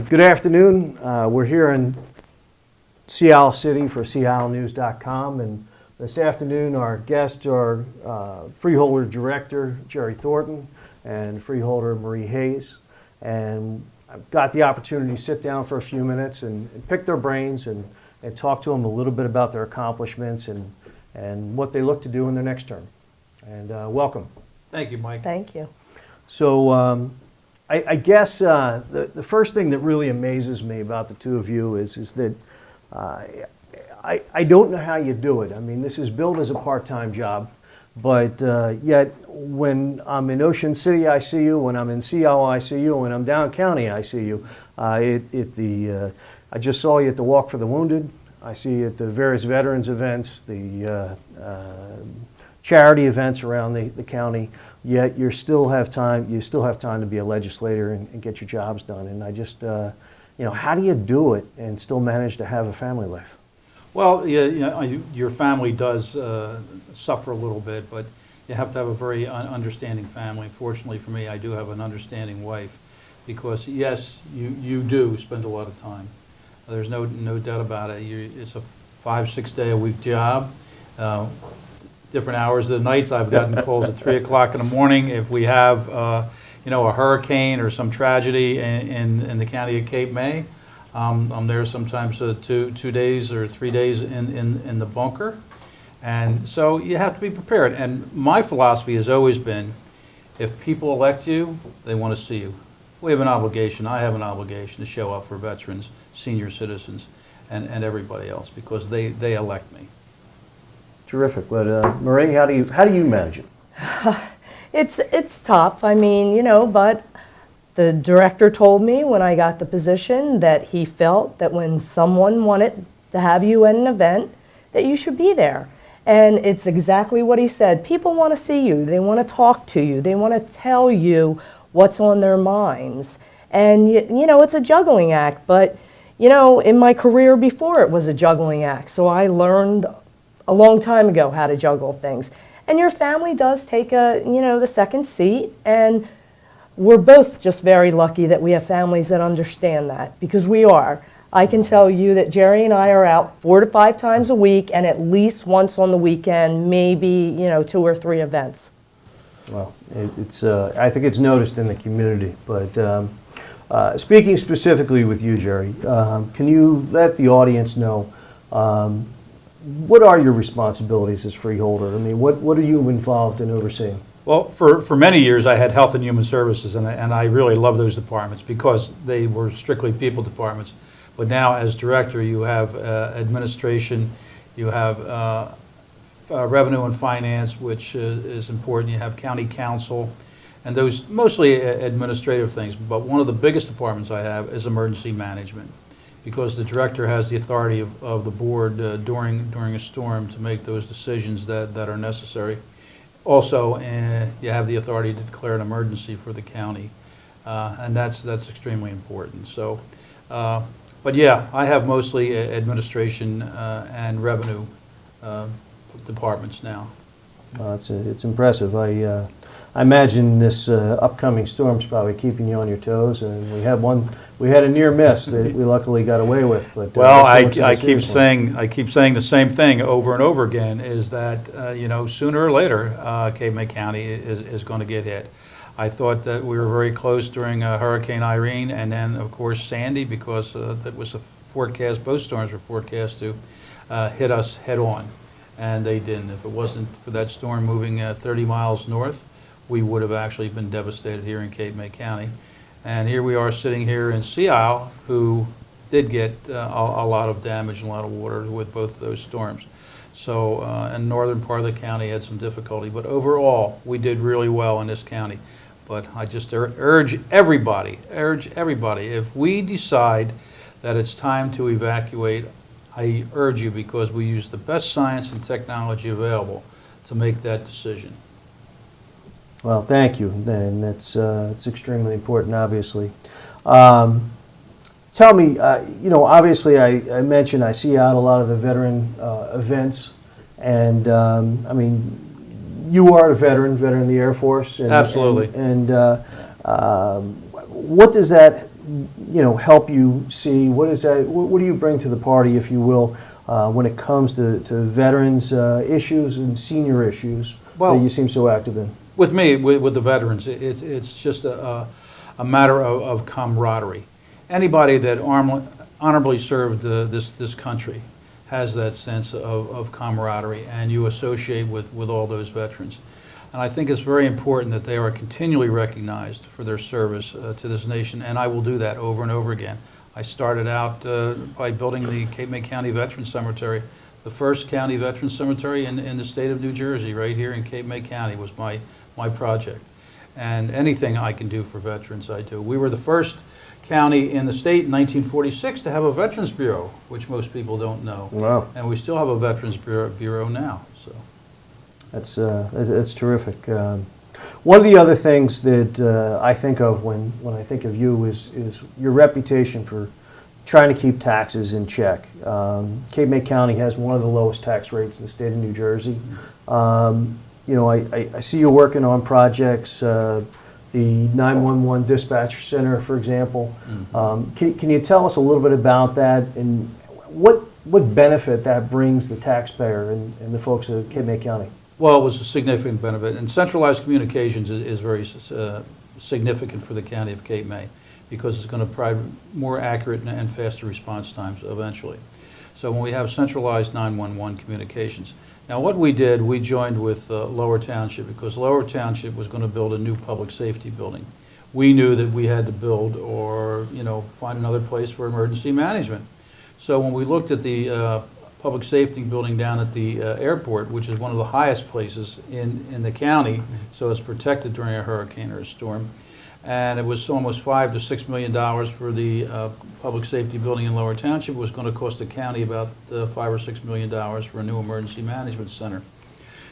Good afternoon. We're here in Isle City for SeattleNews.com, and this afternoon our guests are Freeholder Director Jerry Thornton and Freeholder Marie Hayes. And I've got the opportunity to sit down for a few minutes and pick their brains and talk to them a little bit about their accomplishments and what they look to do in their next term. And welcome. Thank you, Mike. Thank you. So I guess the first thing that really amazes me about the two of you is that I don't know how you do it. I mean, this is billed as a part-time job, but yet when I'm in Ocean City, I see you. When I'm in Seattle, I see you. When I'm down county, I see you. I just saw you at the Walk for the Wounded. I see you at the various veterans events, the charity events around the county. Yet you still have time. You still have time to be a legislator and get your jobs done. And I just, how do you do it and still manage to have a family life? Well, your family does suffer a little bit, but you have to have a very understanding family. Fortunately for me, I do have an understanding wife, because yes, you do spend a lot of time. There's no doubt about it. It's a 5-6 day a week job. Different hours of the nights. I've gotten calls at 3 o'clock in the morning if we have a hurricane or some tragedy in the county of Cape May. I'm there sometimes 2 days or 3 days in the bunker, and so you have to be prepared. And my philosophy has always been, if people elect you, they want to see you. We have an obligation. I have an obligation to show up for veterans, senior citizens, and everybody else, because they elect me. Terrific. But Marie, how do you manage it? It's tough. I mean, but the director told me when I got the position that he felt that when someone wanted to have you at an event, that you should be there. And it's exactly what he said. People want to see you. They want to talk to you. They want to tell you what's on their minds. And, it's a juggling act. But, in my career before, it was a juggling act. So I learned a long time ago how to juggle things. And your family does take the second seat, and we're both just very lucky that we have families that understand that, because we are. I can tell you that Jerry and I are out 4 to 5 times a week, and at least once on the weekend, maybe 2 or 3 events. Well, I think it's noticed in the community. But speaking specifically with you, Jerry, can you let the audience know what are your responsibilities as freeholder? I mean, what are you involved in overseeing? Well, for many years I had Health and Human Services, and I really love those departments because they were strictly people departments. But now as director, you have administration, you have revenue and finance, which is important. You have county council, and those mostly administrative things. But one of the biggest departments I have is emergency management, because the director has the authority of the board during a storm to make those decisions that are necessary. Also, you have the authority to declare an emergency for the county, and that's extremely important. So, but yeah, I have mostly administration and revenue departments now. It's impressive. I imagine this upcoming storm's probably keeping you on your toes, and we had a near miss that we luckily got away with. But well, I keep saying the same thing over and over again, is that sooner or later Cape May County is going to get hit. I thought that we were very close during Hurricane Irene, and then of course Sandy, because that was a forecast. Both storms were forecast to hit us head on, and they didn't. If it wasn't for that storm moving 30 miles north, we would have actually been devastated here in Cape May County. And here we are sitting here in Seattle, who did get a lot of damage and a lot of water with both of those storms. So, and northern part of the county had some difficulty, but overall, we did really well in this county. But I just urge everybody, if we decide that it's time to evacuate, I urge you, because we use the best science and technology available to make that decision. Well, thank you, and it's extremely important, obviously. Tell me, obviously I mentioned I see out a lot of the veteran events, and I mean, you are a veteran of the Air Force. And, absolutely. And what does that help you see what is that? What do you bring to the party, if you will, when it comes to veterans issues and senior issues Well, that you seem so active in? With me, with the veterans, it's just a matter of camaraderie. Anybody that honorably served this country has that sense of camaraderie, and you associate with all those veterans. And I think it's very important that they are continually recognized for their service to this nation, and I will do that over and over again. I started out by building the Cape May County Veterans Cemetery. The first county veteran cemetery in the state of New Jersey, right here in Cape May County, was my project. And anything I can do for veterans, I do. We were the first county in the state in 1946 to have a Veterans Bureau, which most people don't know. Wow. And we still have a Veterans Bureau now. So That's terrific. One of the other things that I think of when I think of you is your reputation for trying to keep taxes in check. Cape May County has one of the lowest tax rates in the state of New Jersey. I see you working on projects, the 911 dispatch center, for example. Can you tell us a little bit about that and what benefit that brings the taxpayer and the folks of Cape May County? well, it was a significant benefit, and centralized communications is very significant for the county of Cape May because it's going to provide more accurate and faster response times eventually. So when we have centralized 911 communications. Now what we did, we joined with Lower Township because Lower Township was going to build a new public safety building. We knew that we had to build or find another place for emergency management. So when we looked at the public safety building down at the airport, which is one of the highest places in the county, so it's protected during a hurricane or a storm, and it was almost $5 to $6 million for the public safety building in Lower Township. It was going to cost the county about $5 or $6 million for a new emergency management center.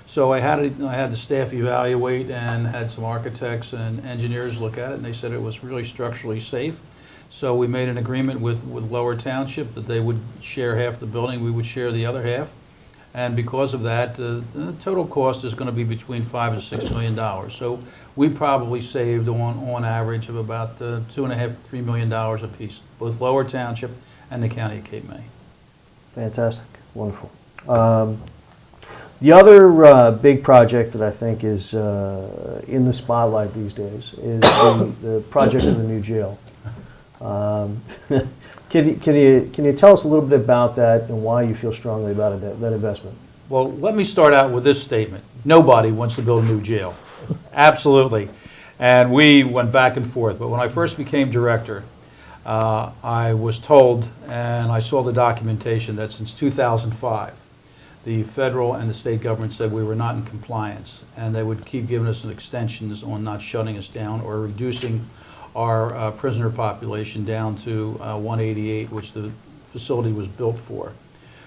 So I had the staff evaluate and had some architects and engineers look at it, and they said it was really structurally safe. So we made an agreement with Lower Township that they would share half the building, we would share the other half. And because of that, the total cost is going to be between $5 and $6 million. So we probably saved on average of about $2.5 to $3 million apiece, both Lower Township and the County of Cape May. Fantastic, wonderful. The other big project that I think is in the spotlight these days is the project of the new jail. Can you tell us a little bit about that and why you feel strongly about it, that investment? Well, let me start out with this statement. Nobody wants to build a new jail. Absolutely. And we went back and forth. But when I first became director, I was told, and I saw the documentation, that since 2005, the federal and the state government said we were not in compliance, and they would keep giving us extensions on not shutting us down or reducing our prisoner population down to 188, which the facility was built for.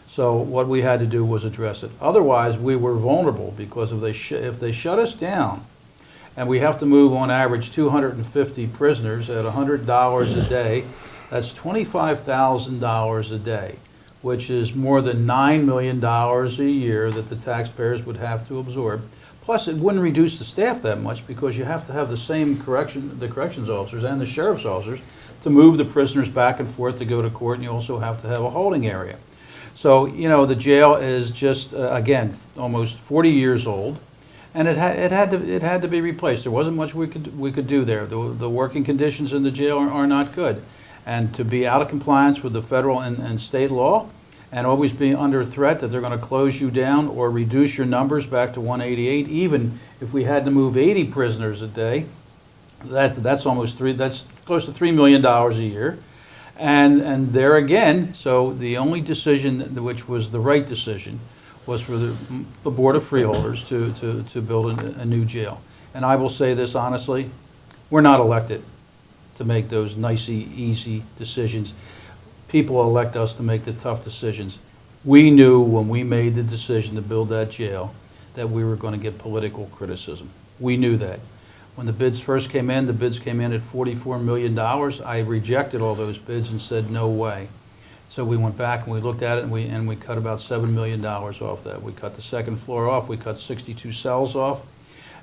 So what we had to do was address it. Otherwise, we were vulnerable because if they shut us down, and we have to move on average 250 prisoners at $100 a day, that's $25,000 a day, which is more than $9 million a year that the taxpayers would have to absorb. Plus, it wouldn't reduce the staff that much because you have to have the same corrections officers and the sheriff's officers to move the prisoners back and forth to go to court, and you also have to have a holding area. So, the jail is just, again, almost 40 years old, and it had to be replaced. There wasn't much we could do there. The working conditions in the jail are not good. And to be out of compliance with the federal and state law, and always be under threat that they're going to close you down or reduce your numbers back to 188, even if we had to move 80 prisoners a day, that's close to $3 million a year. And there again, so the only decision which was the right decision was for the Board of Freeholders to build a new jail. And I will say this honestly, we're not elected to make those nicey, easy decisions. People elect us to make the tough decisions. We knew when we made the decision to build that jail that we were going to get political criticism. We knew that. When the bids first came in, the bids came in at $44 million. I rejected all those bids and said, no way. So we went back and we looked at it and we cut about $7 million off that. We cut the second floor off. We cut 62 cells off.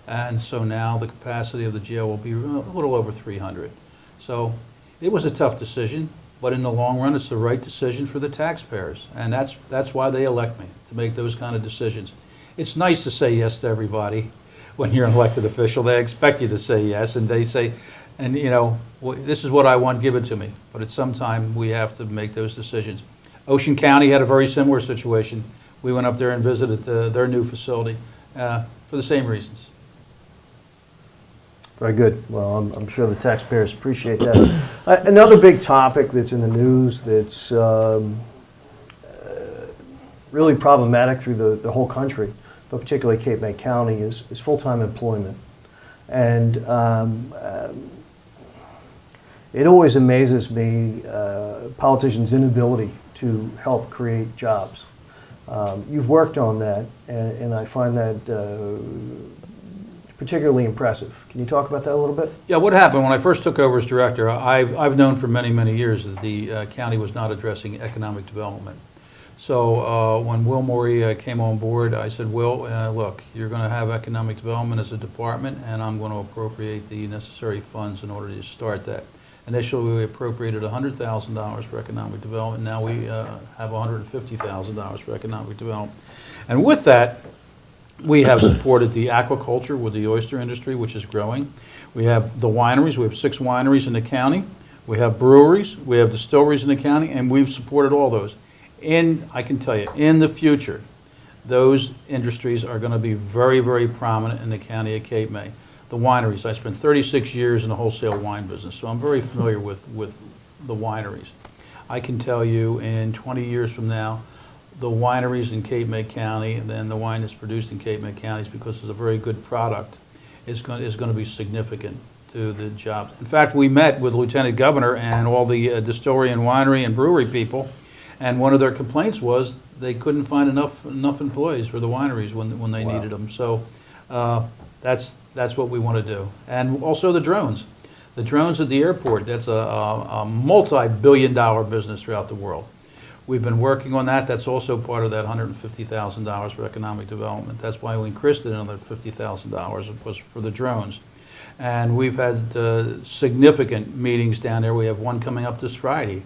And so now the capacity of the jail will be a little over 300. So It was a tough decision, but in the long run, it's the right decision for the taxpayers. And that's why they elect me, to make those kind of decisions. It's nice to say yes to everybody when you're an elected official. They expect you to say yes, and they say, and you know, this is what I want, give it to me. But at some time, we have to make those decisions. Ocean County had a very similar situation. We went up there and visited their new facility for the same reasons. Very good. Well, I'm sure the taxpayers appreciate that. Another big topic that's in the news that's really problematic through the whole country, but particularly Cape May County, is full-time employment. And it always amazes me, politicians' inability to help create jobs. You've worked on that, and I find that particularly impressive. Can you talk about that a little bit? Yeah, what happened when I first took over as director, I've known for many, many years that the county was not addressing economic development. So when Will Morey came on board, I said, Will, look, you're going to have economic development as a department, and I'm going to appropriate the necessary funds in order to start that. Initially, we appropriated $100,000 for economic development. Now we have $150,000 for economic development. And with that, we have supported the aquaculture with the oyster industry, which is growing. We have the wineries. We have 6 wineries in the county. We have breweries. We have distilleries in the county, and we've supported all those. And I can tell you, in the future, those industries are going to be very, very prominent in the county of Cape May. The wineries. I spent 36 years in the wholesale wine business, so I'm very familiar with the wineries. I can tell you, in 20 years from now, the wineries in Cape May County, and then the wine that's produced in Cape May County, because it's a very good product, is going to be significant to the jobs. In fact, we met with the Lieutenant Governor and all the distillery and winery and brewery people, and one of their complaints was they couldn't find enough employees for the wineries when they Wow. needed them. So that's what we want to do. And also the drones. The drones at the airport, that's a multi-billion-dollar business throughout the world. We've been working on that. That's also part of that $150,000 for economic development. That's why we increased it another $50,000 was for the drones. And we've had significant meetings down there. We have one coming up this Friday.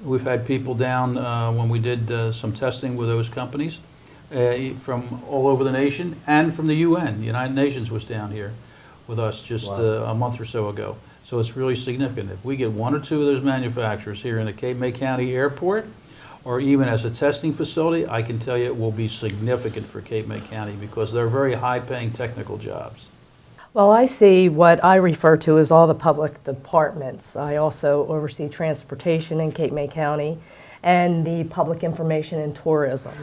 We've had people down when we did some testing with those companies from all over the nation, and from the UN. The United Nations was down here with us just Wow. a month or so ago. So it's really significant. If we get 1 or 2 of those manufacturers here in the Cape May County Airport, or even as a testing facility, I can tell you it will be significant for Cape May County, because they're very high-paying technical jobs. Well, I see what I refer to as all the public departments. I also oversee transportation in Cape May County and the public information and tourism.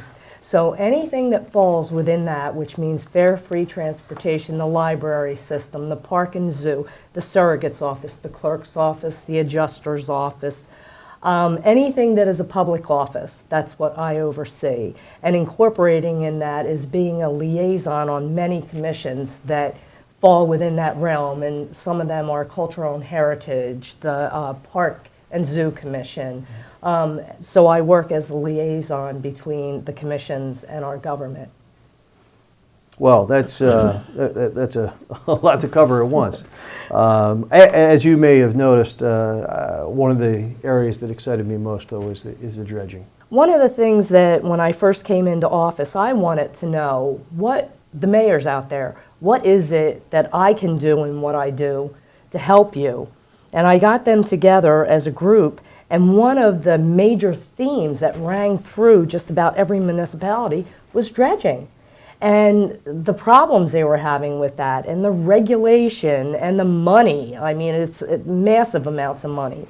So anything that falls within that, which means fare free transportation, the library system, the park and zoo, the surrogate's office, the clerk's office, the adjuster's office, anything that is a public office, that's what I oversee. And incorporating in that is being a liaison on many commissions that fall within that realm, and some of them are cultural and heritage, the Park and Zoo Commission. So I work as a liaison between the commissions and our government. Well, that's a lot to cover at once. As you may have noticed, one of the areas that excited me most, though, is the dredging. One of the things that when I first came into office, I wanted to know, what the mayors out there, what is it that I can do in what I do to help you? And I got them together as a group, and one of the major themes that rang through just about every municipality was dredging. And the problems they were having with that, and the regulation, and the money. I mean, it's massive amounts of money.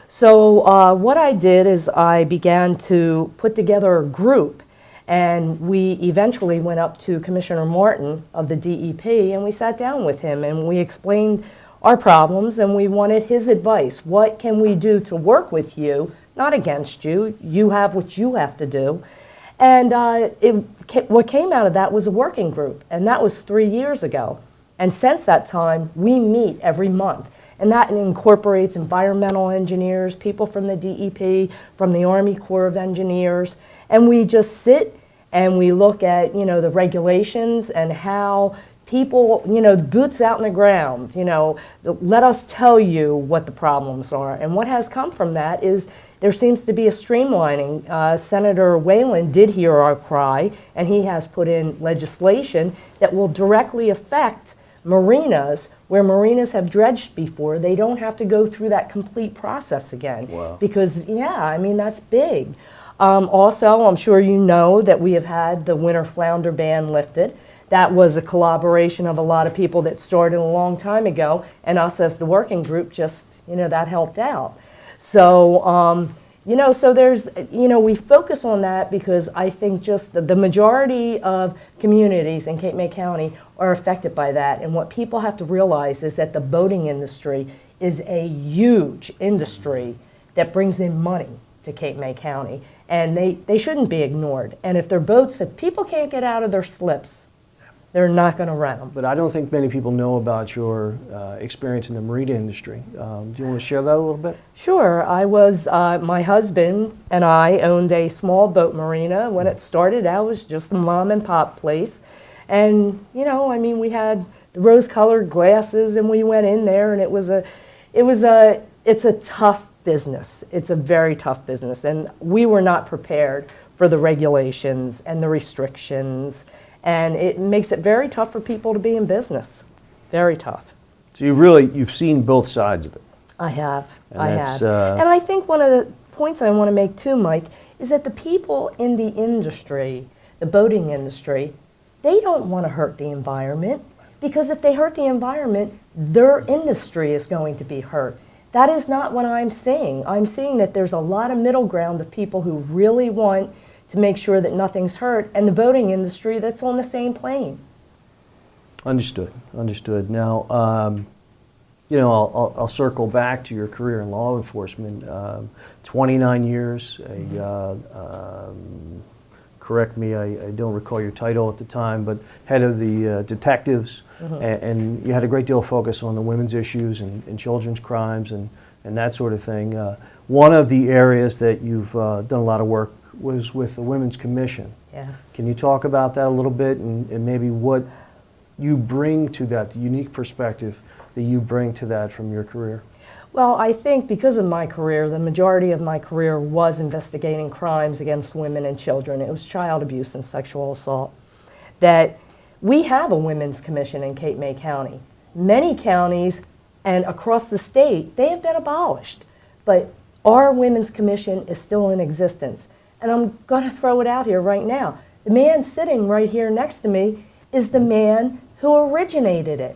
So what I did is I began to put together a group, and we eventually went up to Commissioner Martin of the DEP, and we sat down with him, and we explained our problems, and we wanted his advice. What can we do to work with you, not against you? You have what you have to do. And what came out of that was a working group, and that was 3 years ago. And since that time, we meet every month. And that incorporates environmental engineers, people from the DEP, from the Army Corps of Engineers, and we just sit and we look at, the regulations and how people, boots out in the ground, let us tell you what the problems are. And what has come from that is there seems to be a streamlining. Senator Whalen did hear our cry, and he has put in legislation that will directly affect marinas where marinas have dredged before. They don't have to go through that complete process again. Wow. Because, that's big. Also, I'm sure you know that we have had the winter flounder ban lifted. That was a collaboration of a lot of people that started a long time ago, and us as the working group just, that helped out. So, so there's, we focus on that because I think just the majority of communities in Cape May County are affected by that. And what people have to realize is that the boating industry is a huge industry that brings in money to Cape May County. And they shouldn't be ignored. And if people can't get out of their slips, they're not going to rent them. But I don't think many people know about your experience in the marina industry. Do you want to share that a little bit? Sure. My husband and I owned a small boat marina. When it started out, it was just a mom and pop place. And, we had the rose-colored glasses, and we went in there, and it's a tough business. It's a very tough business. And we were not prepared for the regulations and the restrictions. And it makes it very tough for people to be in business. Very tough. So you've seen both sides of it. I have. And I that's, have. And I think one of the points I want to make too, Mike, is that the people in the industry, the boating industry, they don't want to hurt the environment, because if they hurt the environment, their industry is going to be hurt. That is not what I'm seeing. I'm seeing that there's a lot of middle ground of people who really want to make sure that nothing's hurt, and the boating industry that's on the same plane. Understood. Now, I'll circle back to your career in law enforcement. 29 years, correct me, I don't recall your title at the time, but head of the detectives, and you had a great deal of focus on the women's issues and children's crimes and that sort of thing. One of the areas that you've done a lot of work was with the Women's Commission. Yes. Can you talk about that a little bit and maybe what you bring to that, the unique perspective that you bring to that from your career? Well, I think because of my career, the majority of my career was investigating crimes against women and children. It was child abuse and sexual assault. That we have a Women's Commission in Cape May County. Many counties and across the state, they have been abolished. But our Women's Commission is still in existence. And I'm going to throw it out here right now. The man sitting right here next to me is the man who originated it.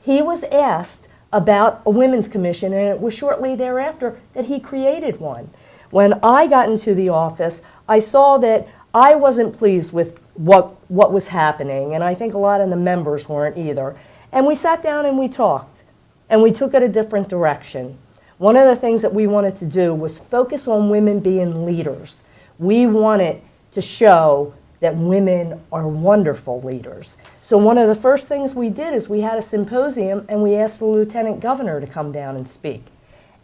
He was asked about a women's commission, and it was shortly thereafter that he created one. When I got into the office, I saw that I wasn't pleased with what was happening, and I think a lot of the members weren't either. And we sat down and we talked, and we took it a different direction. One of the things that we wanted to do was focus on women being leaders. We wanted to show that women are wonderful leaders. So one of the first things we did is we had a symposium, and we asked the Lieutenant Governor to come down and speak.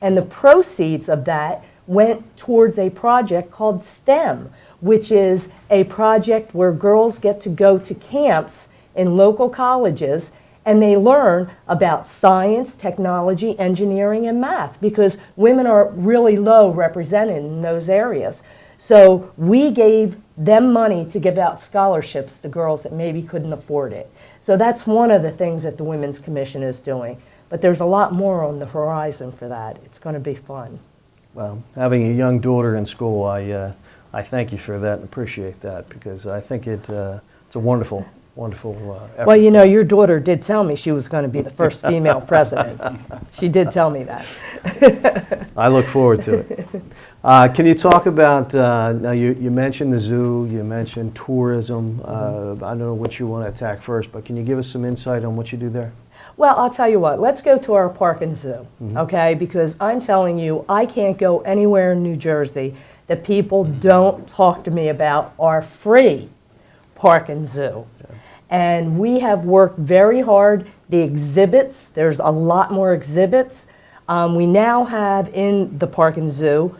And the proceeds of that went towards a project called STEM, which is a project where girls get to go to camps in local colleges, and they learn about science, technology, engineering, and math, because women are really low represented in those areas. So we gave them money to give out scholarships to girls that maybe couldn't afford it. So that's one of the things that the Women's Commission is doing. But there's a lot more on the horizon for that. It's going to be fun. Well, having a young daughter in school, I thank you for that and appreciate that, because I think it's a wonderful effort. Well, your daughter did tell me she was going to be the first female president. She did tell me that. I look forward to it. Can you talk about, now you mentioned the zoo, you mentioned tourism. I don't know what you want to attack first, but can you give us some insight on what you do there? Well, I'll tell you what, let's go to our park and zoo, okay? Because I'm telling you, I can't go anywhere in New Jersey that people don't talk to me about our free park and zoo. Yeah. And we have worked very hard. The exhibits, there's a lot more exhibits. We now have in the park and zoo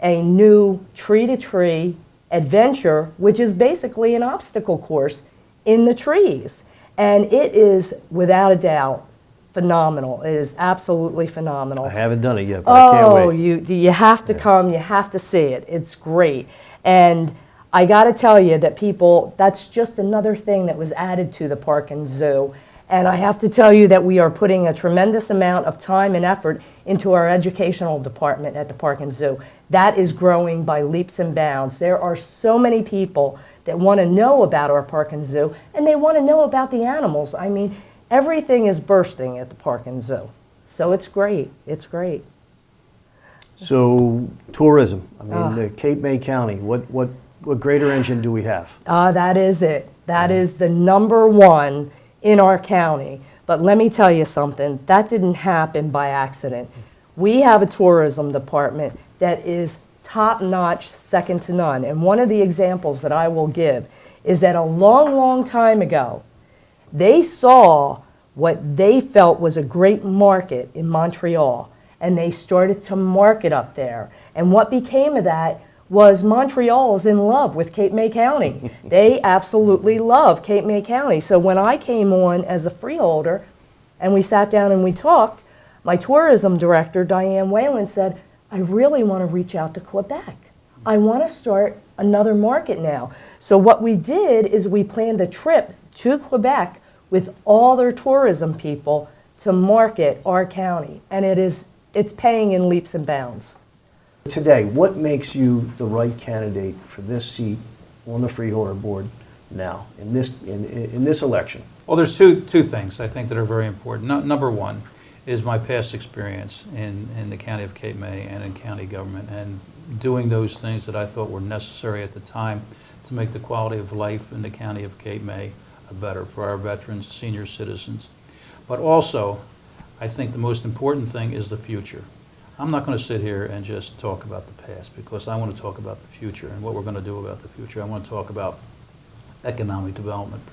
a new tree-to-tree adventure, which is basically an obstacle course in the trees. And it is, without a doubt, phenomenal. It is absolutely phenomenal. I haven't done it yet, but I can't Oh, wait. you have to come, you have to see it. It's great. And I got to tell you that people, that's just another thing that was added to the park and zoo. And I have to tell you that we are putting a tremendous amount of time and effort into our educational department at the park and zoo. That is growing by leaps and bounds. There are so many people that want to know about our park and zoo, and they want to know about the animals. I mean, everything is bursting at the park and zoo. So it's great. It's great. So tourism, I mean, Ah. Cape May County, what greater engine do we have? That is it. That is the number one in our county. But let me tell you something, that didn't happen by accident. We have a tourism department that is top-notch, second to none. And one of the examples that I will give is that a long, long time ago, they saw what they felt was a great market in Montreal, and they started to market up there. And what became of that was Montreal is in love with Cape May County. They absolutely love Cape May County. So when I came on as a freeholder and we sat down and we talked, my tourism director, Diane Whalen, said, I really want to reach out to Quebec. I want to start another market now. So what we did is we planned a trip to Quebec with all their tourism people to market our county. And it's paying in leaps and bounds. Today, what makes you the right candidate for this seat on the freeholder board now, in this election? Well, there's two things I think that are very important. Number one is my past experience in the county of Cape May and in county government, and doing those things that I thought were necessary at the time to make the quality of life in the county of Cape May better for our veterans, senior citizens. But also, I think the most important thing is the future. I'm not going to sit here and just talk about the past, because I want to talk about the future and what we're going to do about the future. I want to talk about economic development,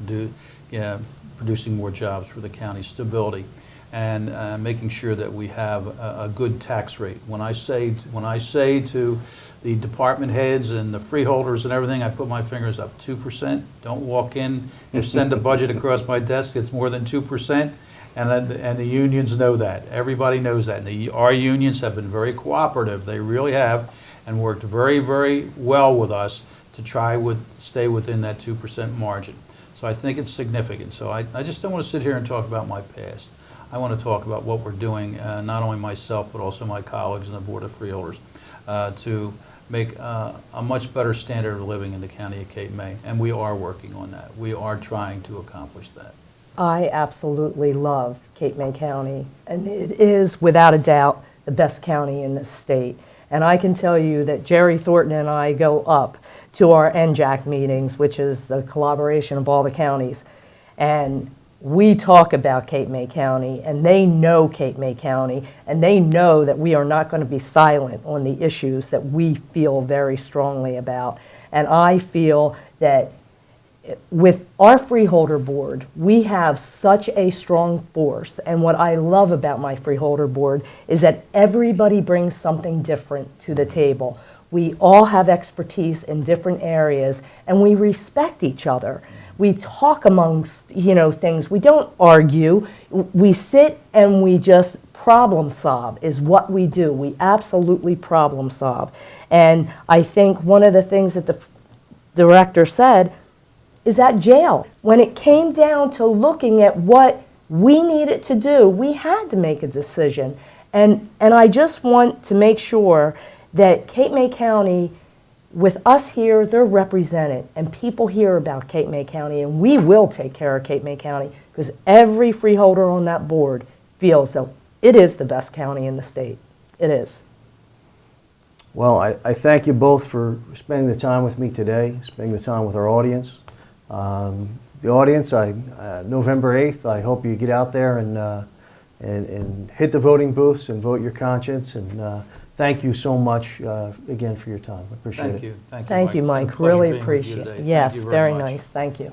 producing more jobs for the county, stability, and making sure that we have a good tax rate. When I say to the department heads and the freeholders and everything, I put my fingers up. 2%. Don't walk in and send a budget across my desk. It's more than 2%. And the unions know that. Everybody knows that. And our unions have been very cooperative. They really have, and worked very, very well with us to stay within that 2% margin. So I think it's significant. So I just don't want to sit here and talk about my past. I want to talk about what we're doing, not only myself, but also my colleagues in the Board of Freeholders, to make a much better standard of living in the county of Cape May. And we are working on that. We are trying to accomplish that. I absolutely love Cape May County, and it is, without a doubt, the best county in the state. And I can tell you that Jerry Thornton and I go up to our NJAC meetings, which is the collaboration of all the counties, and we talk about Cape May County, and they know Cape May County, and they know that we are not going to be silent on the issues that we feel very strongly about. And I feel that with our freeholder board, we have such a strong force. And what I love about my freeholder board is that everybody brings something different to the table. We all have expertise in different areas, and we respect each other. We talk amongst, things. We don't argue. We sit and we just problem solve is what we do. We absolutely problem solve. And I think one of the things that the director said is that jail. When it came down to looking at what we needed to do, we had to make a decision. And I just want to make sure that Cape May County, with us here, they're represented, and people hear about Cape May County, and we will take care of Cape May County, because every freeholder on that board feels that it is the best county in the state. It is. Well, I thank you both for spending the time with me today, spending the time with our audience. The audience, November 8th, I hope you get out there and hit the voting booths and vote your conscience. And thank you so much again for your time. I appreciate it. Thank you. Thank you, It's been a Mike. pleasure Really being with you appreciate today. it. Thank Yes, you very much. nice. Thank you.